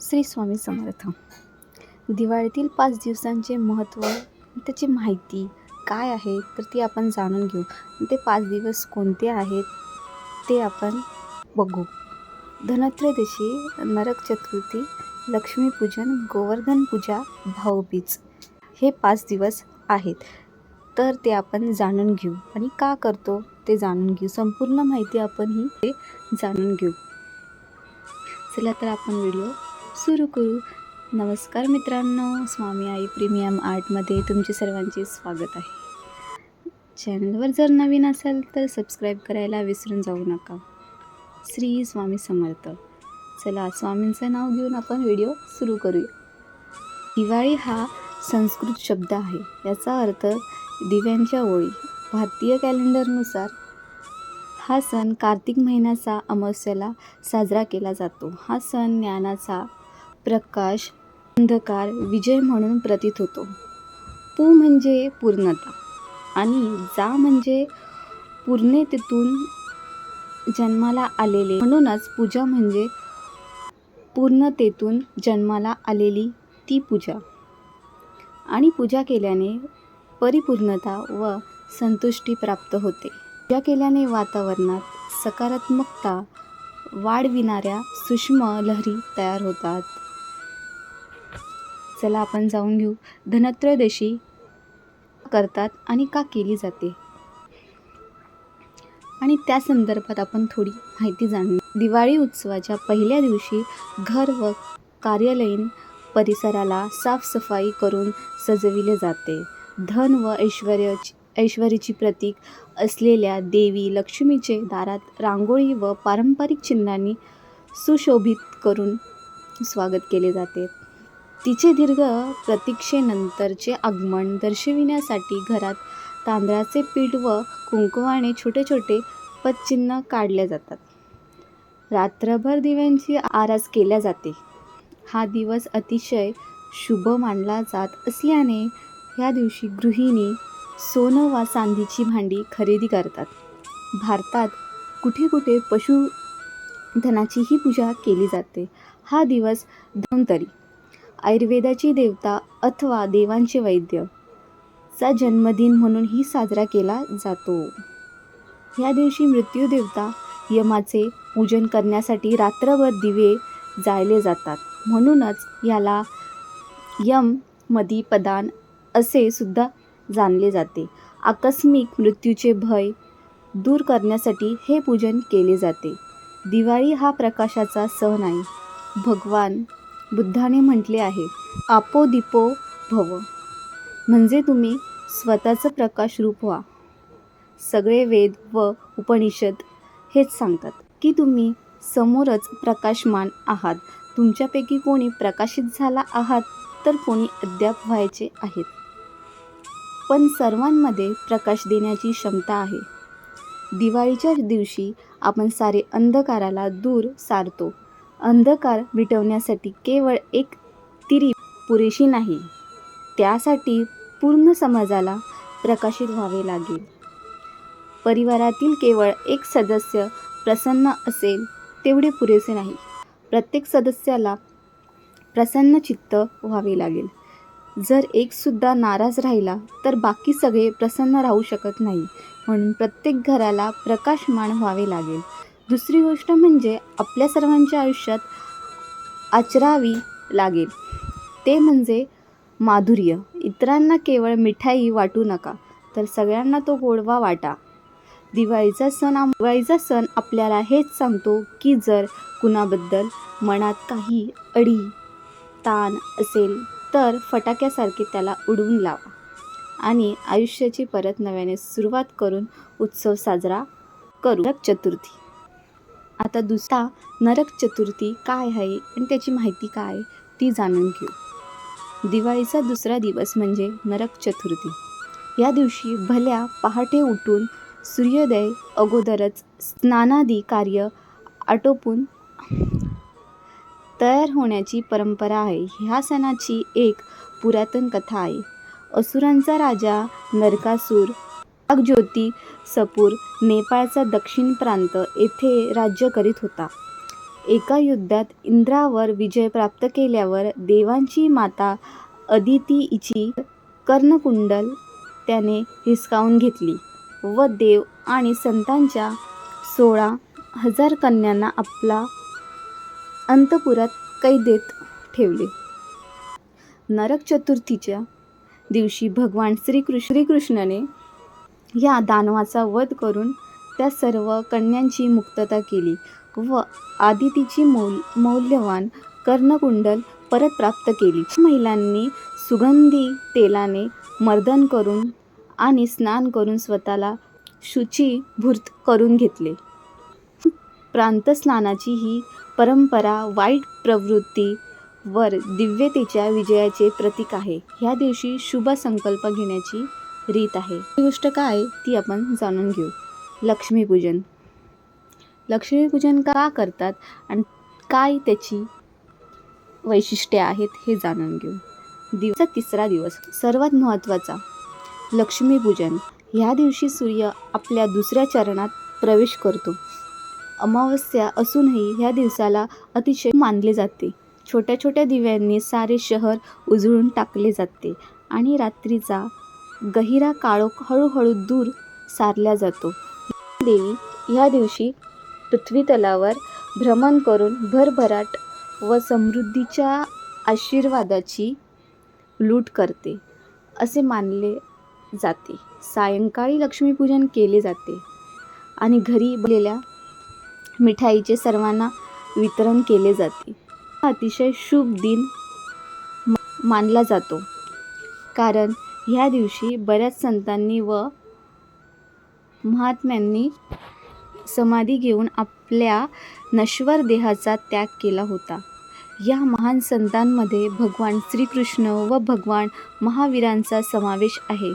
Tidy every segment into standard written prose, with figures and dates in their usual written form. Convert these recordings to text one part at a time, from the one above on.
श्री स्वामी समर्थ. दिवाळीतील 5 दिवसांचे महत्त्व, त्याची माहिती काय आहे तर ती आपण जाणून घेऊ. ते 5 दिवस कोणते आहेत ते आपण बघू. धनत्रयोदशी, नरक चतुर्थी, लक्ष्मीपूजन, गोवर्धन पूजा, भाऊबीज हे 5 दिवस आहेत. तर ते आपण जाणून घेऊ आणि का करतो ते जाणून घेऊ. संपूर्ण माहिती आपण ही जाणून घेऊ. चला तर आपण व्हिडिओ सुरू करू. नमस्कार मित्रांनो, स्वामी आई प्रीमियम आर्टमध्ये तुमचे सर्वांचे स्वागत आहे. चॅनलवर जर नवीन असाल तर सबस्क्राईब करायला विसरून जाऊ नका. श्री स्वामी समर्थ. चला, स्वामींचं नाव घेऊन आपण व्हिडिओ सुरू करूया. दिवाळी हा संस्कृत शब्द आहे. याचा अर्थ दिव्यांच्या ओळी. भारतीय कॅलेंडरनुसार हा सण कार्तिक महिन्याचा अमावस्येला साजरा केला जातो. हा सण ज्ञानाचा प्रकाश, अंधकार, विजय म्हणून प्रतीत होतो. पू म्हणजे पूर्णता आणि जा म्हणजे पूर्णतेतून जन्माला आलेले. म्हणूनच पूजा म्हणजे पूर्णतेतून जन्माला आलेली ती पूजा. आणि पूजा केल्याने परिपूर्णता व संतुष्टी प्राप्त होते. पूजा केल्याने वातावरणात सकारात्मकता वाढविणाऱ्या सूक्ष्म लहरी तयार होतात. चला आपण जाऊन घेऊ. धनत्रयोदशी करतात आणि का केली जाते आणि त्या संदर्भात आपण थोडी माहिती जाणून. दिवाळी उत्सवाच्या पहिल्या दिवशी घर व कार्यालयीन परिसराला साफसफाई करून सजविले जाते. धन व ऐश्वर्याची प्रतीक असलेल्या देवी लक्ष्मीचे दारात रांगोळी व पारंपरिक चिन्हांनी सुशोभित करून स्वागत केले जाते. तिचे दीर्घ प्रतीक्षेनंतरचे आगमन दर्शविण्यासाठी घरात तांदळाचे पीठ व कुंकवाने छोटे छोटे पदचिन्ह काढले जातात. रात्रभर दिव्यांची आरास केल्या जाते. हा दिवस अतिशय शुभ मानला जात असल्याने या दिवशी गृहिणी सोनं वा चांदीची भांडी खरेदी करतात. भारतात कुठे कुठे पशुधनाचीही पूजा केली जाते. हा दिवस धन्वंतरी, आयुर्वेदाची देवता अथवा देवांचे वैद्य चा जन्मदिन म्हणूनही साजरा केला जातो. या दिवशी मृत्यूदेवता यमाचे पूजन करण्यासाठी रात्रभर दिवे जाळले जातात. म्हणूनच याला यमदिनप्रदान असे सुद्धा जाणले जाते. आकस्मिक मृत्यूचे भय दूर करण्यासाठी हे पूजन केले जाते. दिवाळी हा प्रकाशाचा सण आहे. भगवान बुद्धाने म्हटले आहे, आपो दीपो भव, म्हणजे तुम्ही स्वतःचं प्रकाश रूप व्हा. सगळे वेद व उपनिषद हेच सांगतात की तुम्ही समोरच प्रकाशमान आहात. तुमच्यापैकी कोणी प्रकाशित झाला आहात तर कोणी अद्याप व्हायचे आहेत. पण सर्वांमध्ये प्रकाश देण्याची क्षमता आहे. दिवाळीच्या दिवशी आपण सारे अंधकाराला दूर सारतो. अंधकार मिटवण्यासाठी केवळ एक तिरी पुरेशी नाही, त्यासाठी पूर्ण समाजाला प्रकाशित व्हावे लागेल. परिवारातील केवळ एक सदस्य प्रसन्न असेल तेवढे पुरेसे नाही. प्रत्येक सदस्याला प्रसन्नचित्त व्हावे लागेल. जर एकसुद्धा नाराज राहिला तर बाकी सगळे प्रसन्न राहू शकत नाही. म्हणून प्रत्येक घराला प्रकाशमान व्हावे लागेल. दुसरी गोष्ट म्हणजे आपल्या सर्वांच्या आयुष्यात आचरावी लागेल ते म्हणजे माधुर्य. इतरांना केवळ मिठाई वाटू नका, तर सगळ्यांना तो गोडवा वाटा. दिवाळीचा सण आपल्याला हेच सांगतो की जर कुणाबद्दल मनात काही अडी ताण असेल तर फटाक्यासारखे त्याला उडवून लावा आणि आयुष्याची परत नव्याने सुरुवात करून उत्सव साजरा करू. नरक चतुर्थी. आता दुसरा नरक चतुर्थी काय आहे आणि त्याची माहिती काय ती जाणून घेऊ. दिवाळीचा दुसरा दिवस म्हणजे नरक चतुर्थी. या दिवशी भल्या पहाटे उठून सूर्योदय अगोदरच स्नानादी कार्य आटोपून तयार होण्याची परंपरा आहे. ह्या सणाची एक पुरातन कथा आहे. असुरांचा राजा नरकासूर नागज्योतिसपूर नेपाळचा दक्षिण प्रांत येथे राज्य करीत होता. एका युद्धात इंद्रावर विजय प्राप्त केल्यावर देवांची माता अदिती हिची कर्णकुंडल त्याने हिसकावून घेतली व देव आणि संतांच्या 16,000 कन्यांना आपला अंतपुरात कैदेत ठेवले. नरक चतुर्थीच्या दिवशी भगवान श्रीकृष्णाने या दानवाचा वध करून त्या सर्व कन्यांची मुक्तता केली व आदितीची मौल्यवान कर्णकुंडल परत प्राप्त केली. महिलांनी सुगंधी तेलाने मर्दन करून आणि स्नान करून स्वतःला शुचीभूत करून घेतले. प्रातःस्नानाची ही परंपरा वाईट प्रवृत्ती वर दिव्यतेच्या विजयाचे प्रतीक आहे. ह्या दिवशी शुभ संकल्प घेण्याची रीत आहे. ही गोष्ट काय ती आपण जाणून घेऊ. लक्ष्मीपूजन. लक्ष्मीपूजन का करतात आणि काय त्याची वैशिष्ट्ये आहेत हे जाणून घेऊ. दिवसाचा तिसरा दिवस सर्वात महत्त्वाचा लक्ष्मीपूजन. ह्या दिवशी सूर्य आपल्या दुसऱ्या चरणात प्रवेश करतो. अमावस्या असूनही ह्या दिवसाला अतिशय मानले जाते. छोट्या छोट्या दिव्यांनी सारे शहर उजळून टाकले जाते आणि रात्रीचा गहिरा काळोख हळूहळू दूर सारला जातो. देवी ह्या दिवशी पृथ्वीतलावर भ्रमण करून भरभराट व समृद्धीच्या आशीर्वादाची लूट करते असे मानले जाते. सायंकाळी लक्ष्मीपूजन केले जाते आणि घरी बनलेल्या मिठाईचे सर्वांना वितरण केले जाते. हा अतिशय शुभ दिन मानला जातो कारण ह्या दिवशी बऱ्याच संतांनी व महात्म्यांनी समाधी घेऊन आपल्या नश्वर देहाचा त्याग केला होता. या महान संतांमध्ये भगवान श्रीकृष्ण व भगवान महावीरांचा समावेश आहे.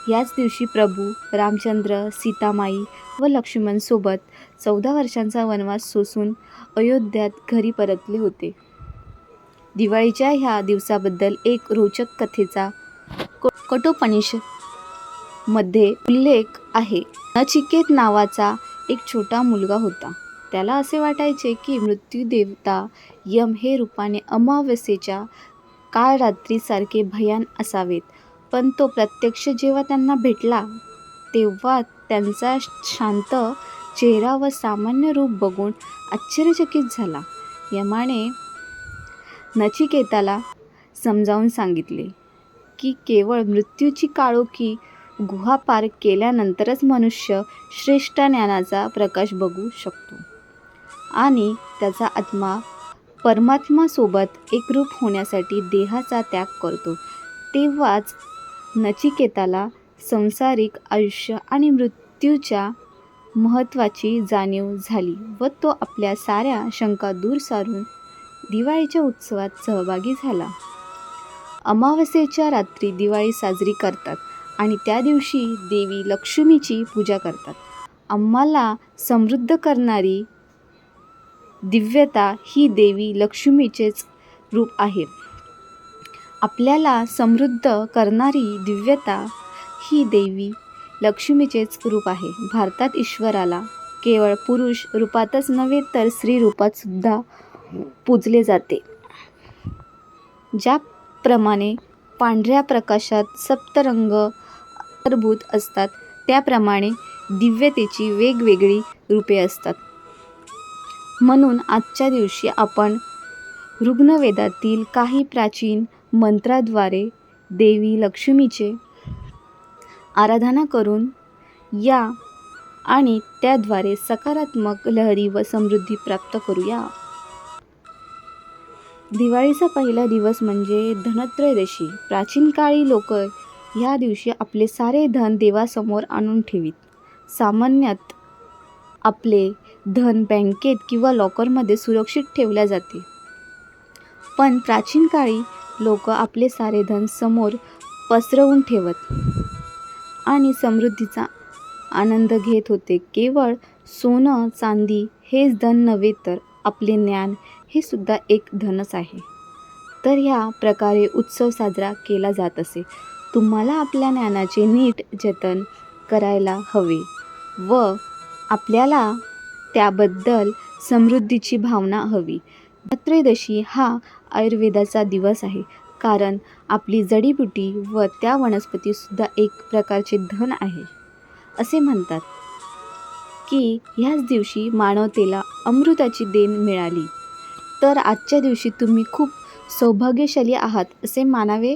याच दिवशी प्रभू रामचंद्र, सीतामाई व लक्ष्मण सोबत 14 वर्षांचा वनवास सोसून अयोध्यात घरी परतले होते. दिवाळीच्या ह्या दिवसाबद्दल एक रोचक कथेचा कठोपनिषद मध्ये उल्लेख आहे. नचिकेत नावाचा एक छोटा मुलगा होता. त्याला असे वाटायचे की मृत्यूदेवता यम हे रूपाने अमावस्येच्या काळरात्रीसारखे भयान असावेत, पण तो प्रत्यक्ष जेव्हा त्यांना भेटला तेव्हा त्यांचा शांत चेहरा व सामान्य रूप बघून आश्चर्यचकित झाला. यमाने नचिकेताला समजावून सांगितले की केवळ मृत्यूची काळोखी गुहा पार केल्यानंतरच मनुष्य श्रेष्ठ ज्ञानाचा प्रकाश बघू शकतो आणि त्याचा आत्मा परमात्म्यासोबत एकरूप होण्यासाठी देहाचा त्याग करतो. तेव्हाच नचिकेताला सांसारिक आयुष्य आणि मृत्यूच्या महत्त्वाची जाणीव झाली व तो आपल्या साऱ्या शंका दूर सारून दिवाळीच्या उत्सवात सहभागी झाला. अमावस्येच्या रात्री दिवाळी साजरी करतात आणि त्या दिवशी देवी लक्ष्मीची पूजा करतात. आम्हाला समृद्ध करणारी दिव्यता ही देवी लक्ष्मीचेच रूप आहे. आपल्याला समृद्ध करणारी दिव्यता ही देवी लक्ष्मीचेच रूप आहे. भारतात ईश्वराला केवळ पुरुष रूपातच नव्हे तर स्त्री रूपात सुद्धा पूजले जाते. ज्याप्रमाणे पांढऱ्या प्रकाशात सप्तरंग अंतर्भूत असतात त्याप्रमाणे दिव्यतेची वेगवेगळी रूपे असतात. म्हणून आजच्या दिवशी आपण ऋग्वेदातील काही प्राचीन मंत्राद्वारे देवी लक्ष्मीचे आराधना करून या आणि त्याद्वारे सकारात्मक लहरी व समृद्धी प्राप्त करूया. दिवाळीचा पहिला दिवस म्हणजे धनत्रयोदशी. प्राचीन काळी लोक ह्या दिवशी आपले सारे धन देवासमोर आणून ठेवीत. सामान्यत आपले धन बँकेत किंवा लॉकरमध्ये सुरक्षित ठेवले जाते, पण प्राचीन काळी लोक आपले सारे धन समोर पसरवून ठेवत आणि समृद्धीचा आनंद घेत होते. केवळ सोनं चांदी हेच धन नव्हे तर आपले ज्ञान हे सुद्धा एक धनच आहे. तर ह्या प्रकारे उत्सव साजरा केला जात असे. तुम्हाला आपल्या ज्ञानाचे नीट जतन करायला हवे व आपल्याला त्याबद्दल समृद्धीची भावना हवी. धनत्रयोदशी हा आयुर्वेदाचा दिवस आहे, कारण आपली जडीबुटी व त्या वनस्पतीसुद्धा एक प्रकारचे धन आहे. असे म्हणतात की ह्याच दिवशी मानवतेला अमृताची देण मिळाली. तर आजच्या दिवशी तुम्ही खूप सौभाग्यशाली आहात असे मानावे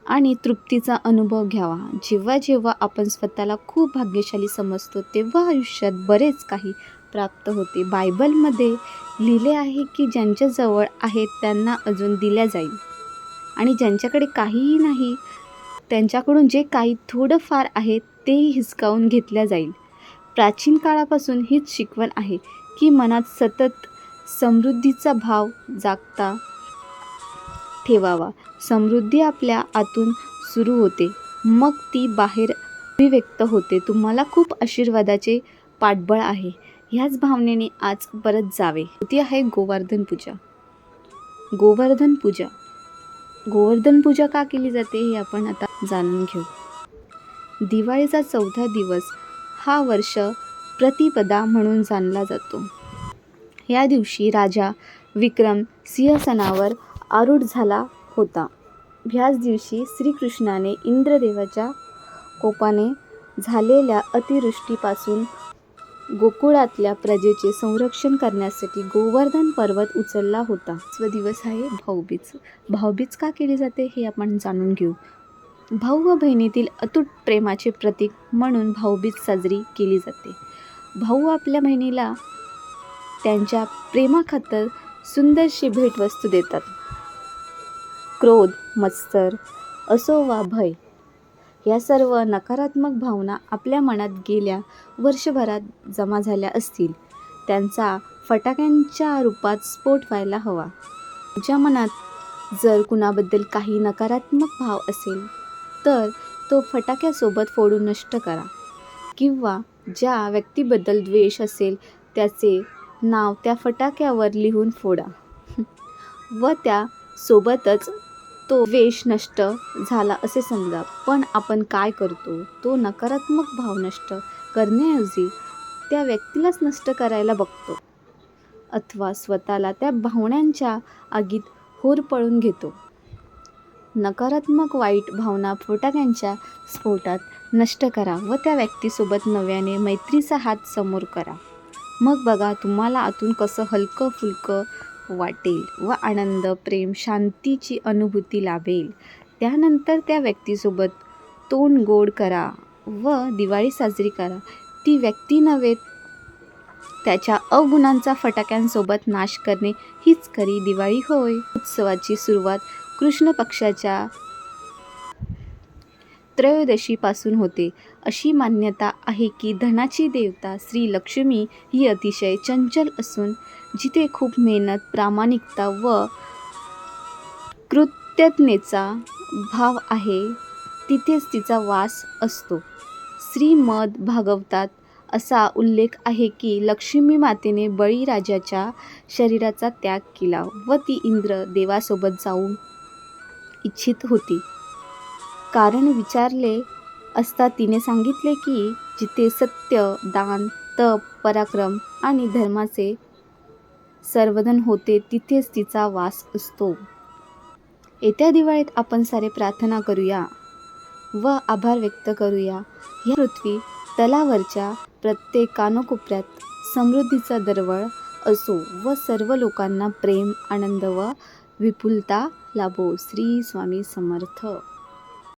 आणि तृप्तीचा अनुभव घ्यावा. जेव्हा जेव्हा आपण स्वतःला खूप भाग्यशाली समजतो, तेव्हा आयुष्यात बरेच काही प्राप्त होते. बायबलमध्ये लिहिले आहे की ज्यांच्याजवळ आहे त्यांना अजून दिल्या जाईल, आणि ज्यांच्याकडे काहीही नाही त्यांच्याकडून जे काही थोडंफार आहे तेही हिसकावून घेतल्या जाईल. प्राचीन काळापासून हीच शिकवण आहे की मनात सतत समृद्धीचा भाव जागता ठेवावा. समृद्धी आपल्या आतून सुरू होते, मग ती बाहेर अभिव्यक्त होते. तुम्हाला खूप आशीर्वादाचे पाठबळ आहे. ह्याच भावनेने आज परत जावे. ती आहे गोवर्धन पूजा. गोवर्धन पूजा गोवर्धन पूजा का केली जाते हे आपण आता जाणून घेऊ. दिवाळीचा 4था दिवस हा वर्ष प्रतिपदा म्हणून जाणला जातो. या दिवशी राजा विक्रम सिंहासनावर आरूढ झाला होता. ह्याच दिवशी श्रीकृष्णाने इंद्रदेवाच्या कोपाने झालेल्या अतिवृष्टीपासून गोकुळातल्या प्रजेचे संरक्षण करण्यासाठी गोवर्धन पर्वत उचलला होता. दिवस आहे भाऊबीज. भाऊबीज का केली जाते हे आपण जाणून घेऊ. भाऊ व बहिणीतील अतूट प्रेमाचे प्रतीक म्हणून भाऊबीज साजरी केली जाते. भाऊ आपल्या बहिणीला त्यांच्या प्रेमाखातर सुंदरशी भेटवस्तू देतात. क्रोध, मत्सर असो वा भय, या सर्व नकारात्मक भावना आपल्या मनात गेल्या वर्षभरात जमा झाल्या असतील, त्यांचा फटाक्यांच्या रूपात स्फोट व्हायला हवा. तुमच्या मनात जर कुणाबद्दल काही नकारात्मक भाव असेल तर तो फटाक्यासोबत फोडून नष्ट करा, किंवा ज्या व्यक्तीबद्दल द्वेष असेल त्याचे नाव त्या फटाक्यावर लिहून फोडा व त्या सोबतच तो द्वेष नष्ट झाला असे समजा. पण आपण काय करतो, तो नकारात्मक भाव नष्ट करण्याऐवजी त्या व्यक्तीलाच नष्ट करायला बघतो, अथवा स्वतःला त्या भावनांच्या आगीत होरपळून घेतो. नकारात्मक वाईट भावना फटाक्यांच्या स्फोटात नष्ट करा व त्या व्यक्तीसोबत नव्याने मैत्रीचा हात समोर करा. मग बघा तुम्हाला आतून कसं हलकं फुलकं वाटेल व आनंद, प्रेम, शांतीची अनुभूती लाभेल. त्यानंतर त्या व्यक्तीसोबत तोंड गोड करा व दिवाळी साजरी करा. ती व्यक्ती नव्हे, त्याच्या अवगुणांचा फटाक्यांसोबत नाश करणे हीच खरी दिवाळी होय. उत्सवाची सुरुवात कृष्ण पक्षाच्या त्रयोदशीपासून होते. अशी मान्यता आहे की धनाची देवता श्री लक्ष्मी ही अतिशय चंचल असून जिथे खूप मेहनत, प्रामाणिकता व कृतज्ञतेचा भाव आहे तिथेच तिचा वास असतो. श्रीमद भागवतात असा उल्लेख आहे की लक्ष्मी मातेने बळीराजाच्या शरीराचा त्याग केला व ती इंद्र देवासोबत जाऊ इच्छित होती. कारण विचारले असता तिने सांगितले की जिथे सत्य, दान, तप, पराक्रम आणि धर्माचे संवर्धन होते तिथेच तिचा वास असतो. येत्या दिवाळीत आपण सारे प्रार्थना करूया व आभार व्यक्त करूया. या पृथ्वी तलावरच्या प्रत्येक कानकोपऱ्यात समृद्धीचा दरवळ असो व सर्व लोकांना प्रेम, आनंद व विपुलता लाभो. श्री स्वामी समर्थ.